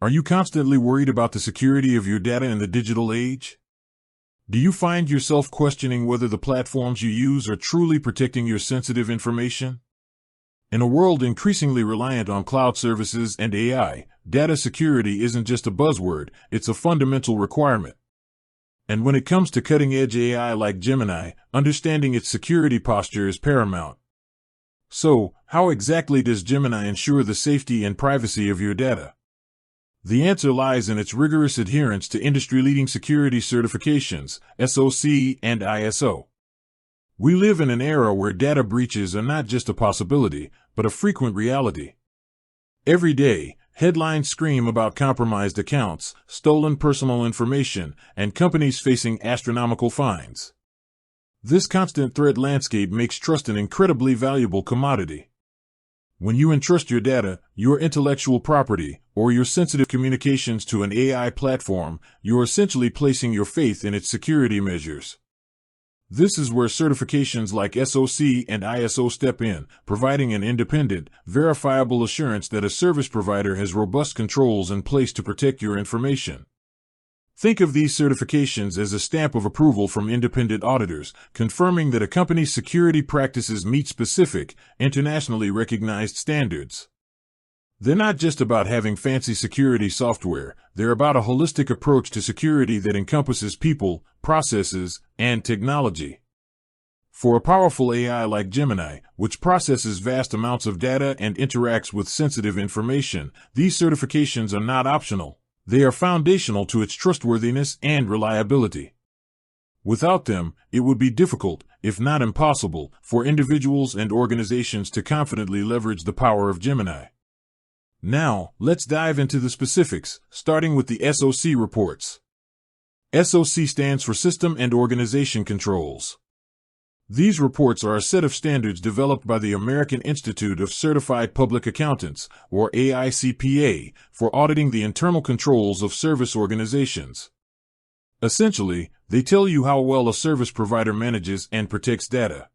Are you constantly worried about the security of your data in the digital age? Do you find yourself questioning whether the platforms you use are truly protecting your sensitive information? In a world increasingly reliant on cloud services and AI, data security isn't just a buzzword, it's a fundamental requirement. And when it comes to cutting-edge AI like Gemini, understanding its security posture is paramount. So, how exactly does Gemini ensure the safety and privacy of your data? The answer lies in its rigorous adherence to industry-leading security certifications, SOC and ISO. We live in an era where data breaches are not just a possibility, but a frequent reality. Every day, headlines scream about compromised accounts, stolen personal information, and companies facing astronomical fines. This constant threat landscape makes trust an incredibly valuable commodity. When you entrust your data, your intellectual property, or your sensitive communications to an AI platform, you are essentially placing your faith in its security measures. This is where certifications like SOC and ISO step in, providing an independent, verifiable assurance that a service provider has robust controls in place to protect your information. Think of these certifications as a stamp of approval from independent auditors, confirming that a company's security practices meet specific, internationally recognized standards. They're not just about having fancy security software, they're about a holistic approach to security that encompasses people, processes, and technology. For a powerful AI like Gemini, which processes vast amounts of data and interacts with sensitive information, these certifications are not optional. They are foundational to its trustworthiness and reliability. Without them, it would be difficult, if not impossible, for individuals and organizations to confidently leverage the power of Gemini. Now, let's dive into the specifics, starting with the SOC reports. SOC stands for System and Organization Controls. These reports are a set of standards developed by the American Institute of Certified Public Accountants, or AICPA, for auditing the internal controls of service organizations. Essentially, they tell you how well a service provider manages and protects data.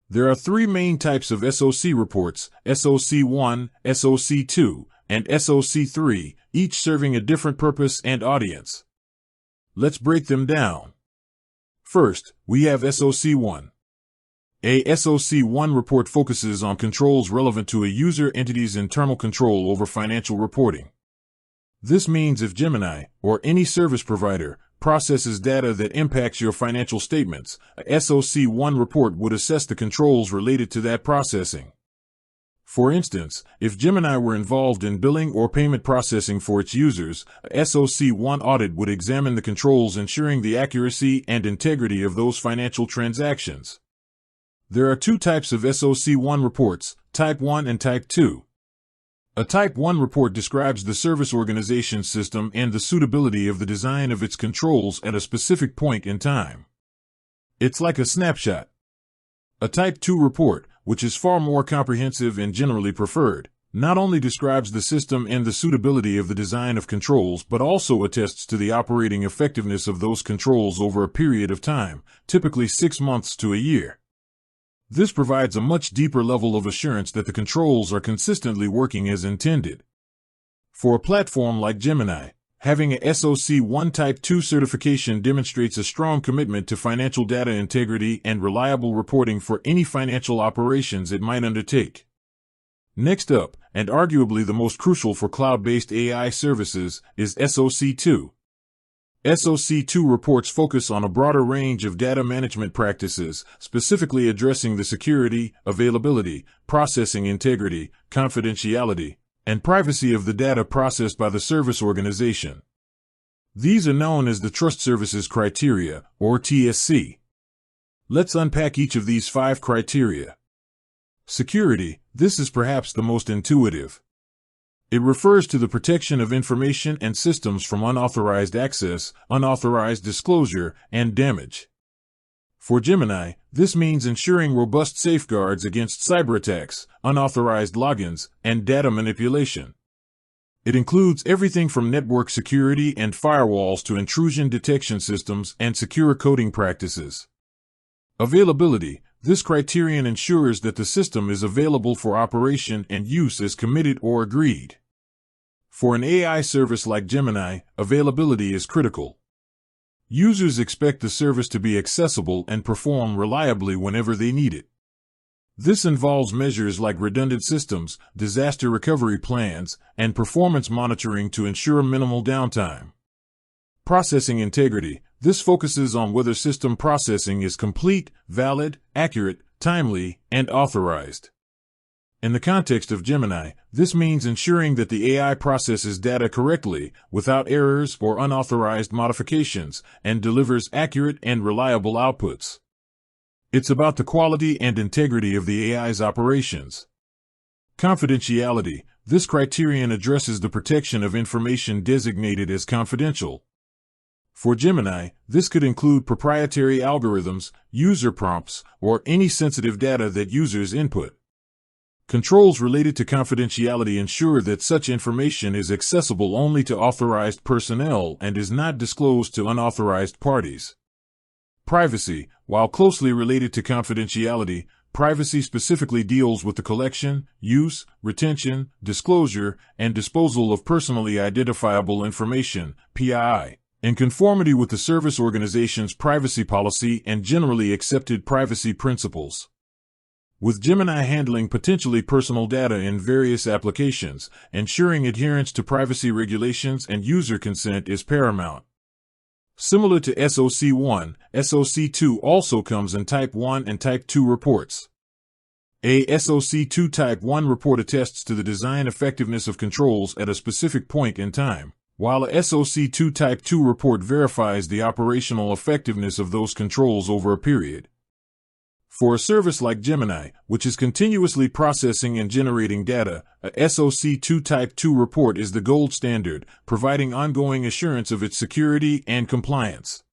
There are three main types of SOC reports, SOC 1, SOC 2, and SOC 3, each serving a different purpose and audience. Let's break them down. First, we have SOC 1. A SOC 1 report focuses on controls relevant to a user entity's internal control over financial reporting. This means if Gemini, or any service provider, processes data that impacts your financial statements, a SOC 1 report would assess the controls related to that processing. For instance, if Gemini were involved in billing or payment processing for its users, a SOC 1 audit would examine the controls ensuring the accuracy and integrity of those financial transactions. There are two types of SOC 1 reports, Type 1 and Type 2. A Type 1 report describes the service organization's system and the suitability of the design of its controls at a specific point in time. It's like a snapshot. A Type 2 report, which is far more comprehensive and generally preferred, not only describes the system and the suitability of the design of controls but also attests to the operating effectiveness of those controls over a period of time, typically 6 months to a year. This provides a much deeper level of assurance that the controls are consistently working as intended. For a platform like Gemini, having a SOC 1 Type 2 certification demonstrates a strong commitment to financial data integrity and reliable reporting for any financial operations it might undertake. Next up, and arguably the most crucial for cloud-based AI services, is SOC 2. SOC 2 reports focus on a broader range of data management practices, specifically addressing the security, availability, processing integrity, confidentiality, and privacy of the data processed by the service organization. These are known as the Trust Services Criteria, or TSC. Let's unpack each of these 5 criteria. Security, this is perhaps the most intuitive. It refers to the protection of information and systems from unauthorized access, unauthorized disclosure, and damage. For Gemini, this means ensuring robust safeguards against cyberattacks, unauthorized logins, and data manipulation. It includes everything from network security and firewalls to intrusion detection systems and secure coding practices. Availability, this criterion ensures that the system is available for operation and use as committed or agreed. For an AI service like Gemini, availability is critical. Users expect the service to be accessible and perform reliably whenever they need it. This involves measures like redundant systems, disaster recovery plans, and performance monitoring to ensure minimal downtime. Processing integrity. This focuses on whether system processing is complete, valid, accurate, timely, and authorized. In the context of Gemini, this means ensuring that the AI processes data correctly, without errors or unauthorized modifications, and delivers accurate and reliable outputs. It's about the quality and integrity of the AI's operations. Confidentiality. This criterion addresses the protection of information designated as confidential. For Gemini, this could include proprietary algorithms, user prompts, or any sensitive data that users input. Controls related to confidentiality ensure that such information is accessible only to authorized personnel and is not disclosed to unauthorized parties. Privacy. While closely related to confidentiality, privacy specifically deals with the collection, use, retention, disclosure, and disposal of personally identifiable information, PII, in conformity with the service organization's privacy policy and generally accepted privacy principles. With Gemini handling potentially personal data in various applications, ensuring adherence to privacy regulations and user consent is paramount. Similar to SOC 1, SOC 2 also comes in Type 1 and Type 2 reports. A SOC 2 Type 1 report attests to the design effectiveness of controls at a specific point in time, while a SOC 2 Type 2 report verifies the operational effectiveness of those controls over a period. For a service like Gemini, which is continuously processing and generating data, a SOC 2 Type 2 report is the gold standard, providing ongoing assurance of its security and compliance.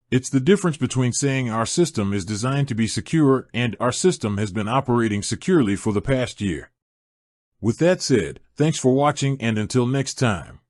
It's the difference between saying our system is designed to be secure and our system has been operating securely for the past year. With that said, thanks for watching and until next time.